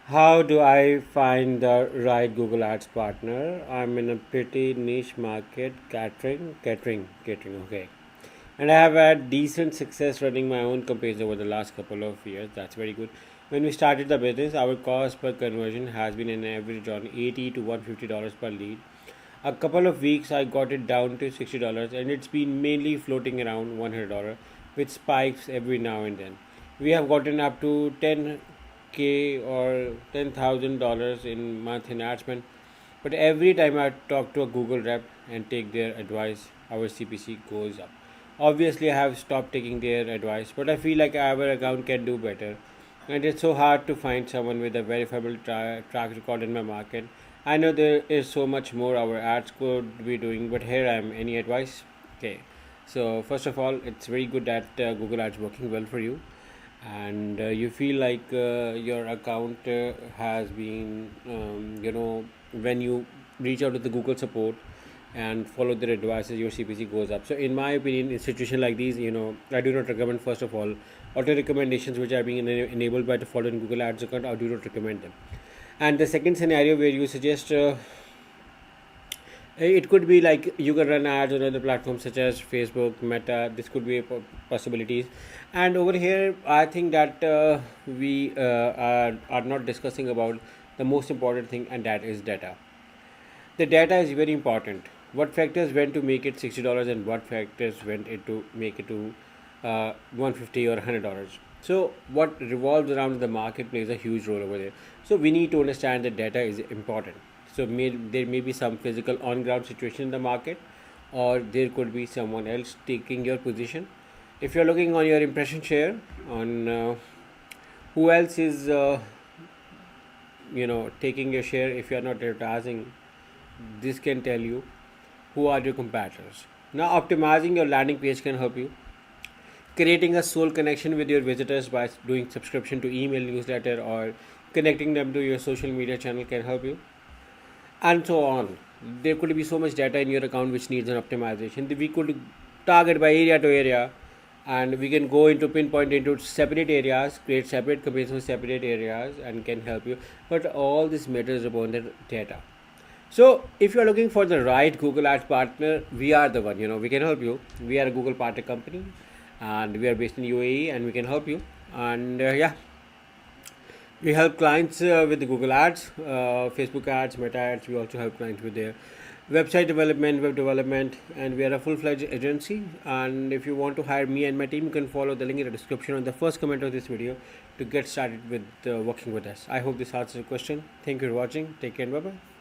How do I find the right Google Ads partner? I'm in a pretty niche market, catering, okay. And I have had decent success running my own campaigns over the last couple of years. That's very good. When we started the business, our cost per conversion has been an average on $80 to $150 per lead. A couple of weeks I got it down to $60 and it's been mainly floating around $100 with spikes every now and then. We have gotten up to 10K or $10,000 in month in ad spend, but every time I talk to a Google rep and take their advice, our CPC goes up. Obviously, I have stopped taking their advice, but I feel like our account can do better. And it's so hard to find someone with a verifiable track record in my market. I know there is so much more our ads could be doing, but here I am. Any advice? Okay. So first of all, it's very good that Google Ads working well for you, and you feel like your account has been, when you reach out to the Google support and follow their advices, your CPC goes up. So in my opinion, in situation like these, I do not recommend, first of all, auto recommendations which are being enabled by the following Google Ads account. I do not recommend them. And the second scenario where you suggest, it could be like you can run ads on other platforms such as Facebook, Meta. This could be a possibilities. And over here, I think that we are not discussing about the most important thing, and that is data. The data is very important. What factors went to make it $60 and what factors went it to make it to 150 or $100. So what revolves around the market plays a huge role over there. So we need to understand that data is important. So there may be some physical on ground situation in the market, or there could be someone else taking your position. If you're looking on your impression share on who else is taking your share, if you're not advertising, this can tell you who are your competitors. Now, optimizing your landing page can help you. Creating a soul connection with your visitors by doing subscription to email newsletter or connecting them to your social media channel can help you, and so on. There could be so much data in your account which needs an optimization. We could target by area to area, and we can go into pinpoint into separate areas, create separate campaigns for separate areas, and can help you. But all this matters upon the data. So if you are looking for the right Google Ads partner, we are the one. We can help you. We are a Google partner company, and we are based in UAE, and we can help you. And yeah, we help clients with the Google Ads, Facebook Ads, Meta Ads. We also help clients with their website development, web development, and we are a full-fledged agency. And if you want to hire me and my team, you can follow the link in the description on the first comment of this video to get started with working with us. I hope this answers your question. Thank you for watching. Take care and bye bye.